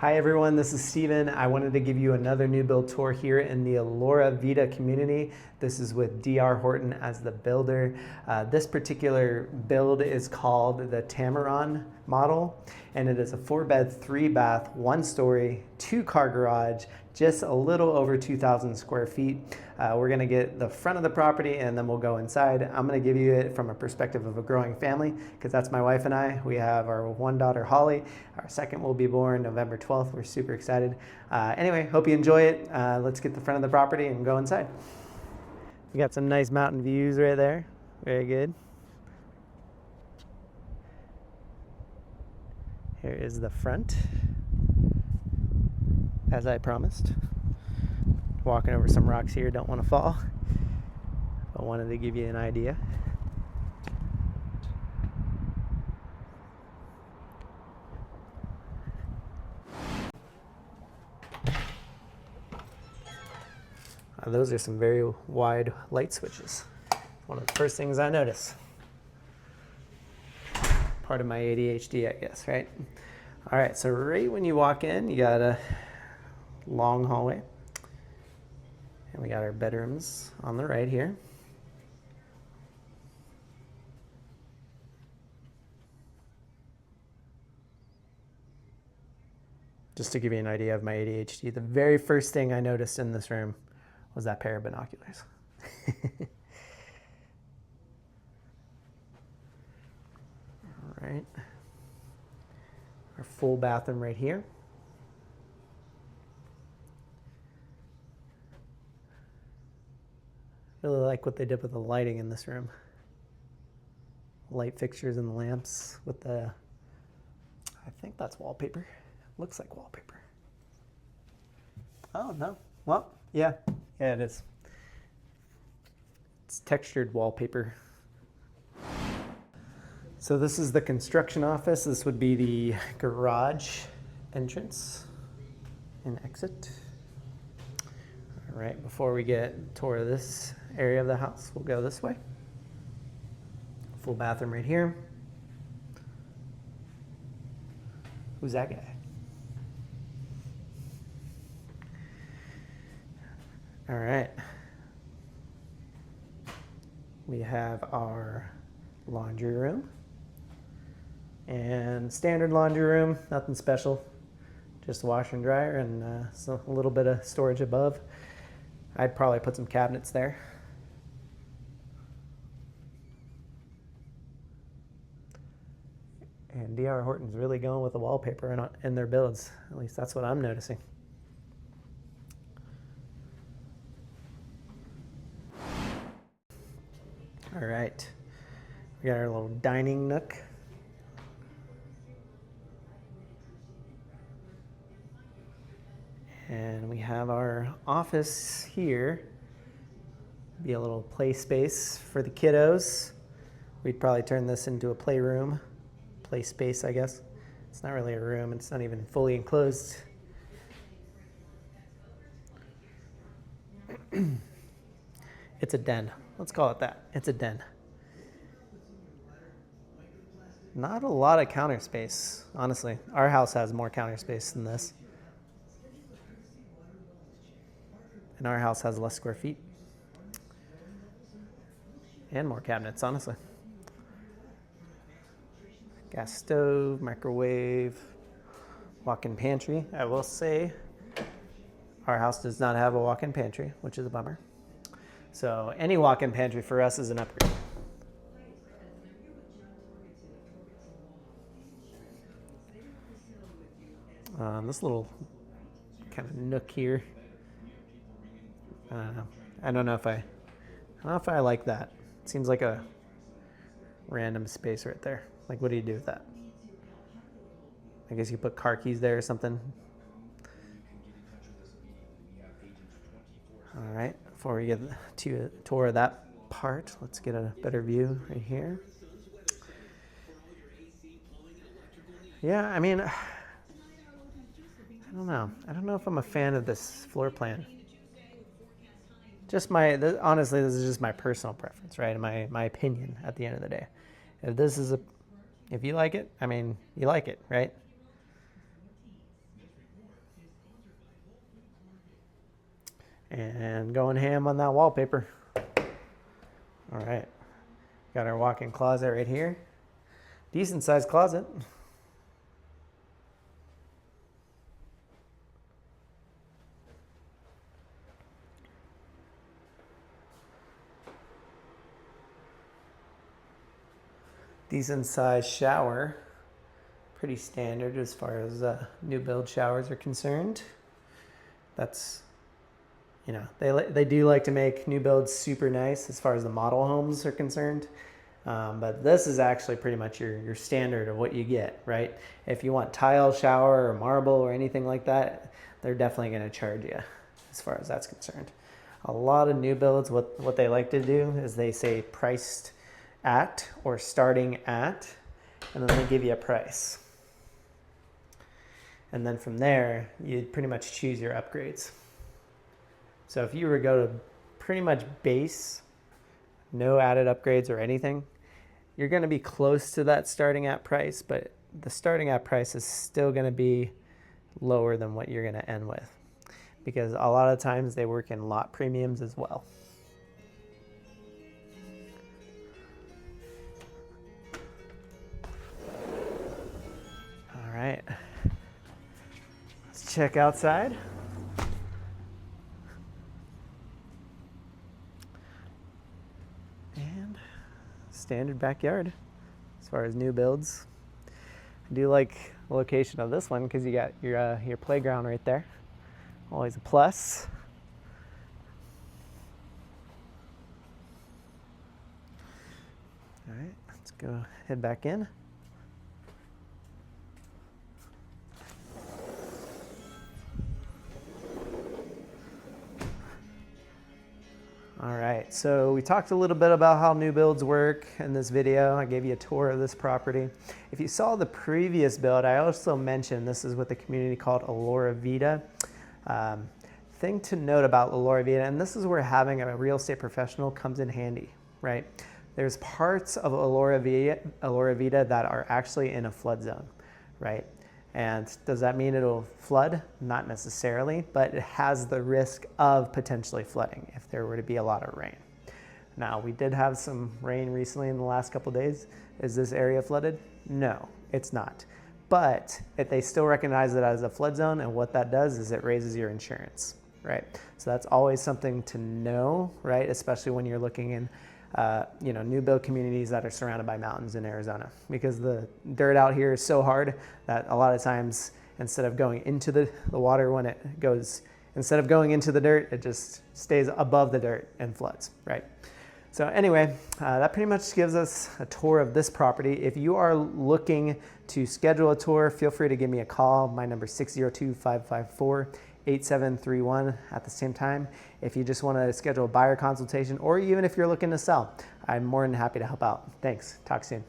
Hi everyone, this is Stephen. I wanted to give you another new build tour here in the Alora Vita community. This is with D.R.Horton as the builder. This particular build is called the Tamarron model, and it is a 4-bed, 3-bath, 1-story, 2-car garage, just a little over 2,000 square feet. We're gonna get the front of the property and then we'll go inside. I'm gonna give you it from a perspective of a growing family because that's my wife and I. We have our one daughter, Holly. Our second will be born November 12th. We're super excited. Anyway, hope you enjoy it. Let's get the front of the property and go inside. We got some nice mountain views right there. Very good. Here is the front, as I promised. Walking over some rocks here, don't want to fall. I wanted to give you an idea. Those are some very wide light switches. One of the first things I notice. Part of my ADHD, I guess, right? All right, so right when you walk in, you got a long hallway. And we got our bedrooms on the right here. Just to give you an idea of my ADHD, the very first thing I noticed in this room was that pair of binoculars. All right. Our full bathroom right here. Really like what they did with the lighting in this room. Light fixtures and lamps with the, I think that's wallpaper. Looks like wallpaper. Oh, no. Well, yeah, it is. It's textured wallpaper. So this is the construction office. This would be the garage entrance and exit. All right, before we get a tour of this area of the house, we'll go this way. Full bathroom right here. Who's that guy? All right. We have our laundry room. And standard laundry room, nothing special. Just a washer and dryer and so a little bit of storage above. I'd probably put some cabinets there. And D.R.Horton's really going with the wallpaper in their builds. At least that's what I'm noticing. All right, we got our little dining nook. And we have our office here. Be a little play space for the kiddos. We'd probably turn this into a playroom, play space, I guess. It's not really a room, it's not even fully enclosed. It's a den. Let's call it that. It's a den. Not a lot of counter space, honestly. Our house has more counter space than this. And our house has less square feet. And more cabinets, honestly. Gas stove, microwave, walk-in pantry. I will say our house does not have a walk-in pantry, which is a bummer. So any walk-in pantry for us is an upgrade. This little kind of nook here. I don't know if I like that. It seems like a random space right there. Like, what do you do with that? I guess you put car keys there or something. All right, before we get to a tour of that part, let's get a better view right here. Yeah, I mean, I don't know. I don't know if I'm a fan of this floor plan. Just honestly, this is just my personal preference, right? My opinion at the end of the day. If you like it, I mean, you like it, right? And going ham on that wallpaper. All right, got our walk-in closet right here. Decent sized closet. Decent sized shower. Pretty standard as far as new build showers are concerned. That's, you know, they do like to make new builds super nice as far as the model homes are concerned. But this is actually pretty much your standard of what you get, right? If you want tile shower or marble or anything like that, they're definitely going to charge you as far as that's concerned. A lot of new builds, what they like to do is they say priced at or starting at, and then they give you a price. And then from there, you pretty much choose your upgrades. So if you were to go to pretty much base, no added upgrades or anything, you're going to be close to that starting at price, but the starting at price is still going to be lower than what you're going to end with, because a lot of times they work in lot premiums as well. All right, let's check outside. And standard backyard as far as new builds. I do like the location of this one because you got your playground right there. Always a plus. All right, let's go head back in. All right, so we talked a little bit about how new builds work in this video. I gave you a tour of this property. If you saw the previous build, I also mentioned this is with a community called Elora Vita. Thing to note about Elora Vita, and this is where having a real estate professional comes in handy, right? There's parts of Elora Vita that are actually in a flood zone, right? And does that mean it'll flood? Not necessarily, but it has the risk of potentially flooding if there were to be a lot of rain. Now, we did have some rain recently in the last couple of days. Is this area flooded? No, it's not. But if they still recognize it as a flood zone, and what that does is it raises your insurance, right? So that's always something to know, right? Especially when you're looking in new build communities that are surrounded by mountains in Arizona, because the dirt out here is so hard that a lot of times, instead of going into the water when it goes, instead of going into the dirt, it just stays above the dirt and floods, right? So anyway, that pretty much gives us a tour of this property. If you are looking to schedule a tour, feel free to give me a call. My number is 602-554-8731. At the same time, if you just want to schedule a buyer consultation, or even if you're looking to sell, I'm more than happy to help out. Thanks. Talk soon.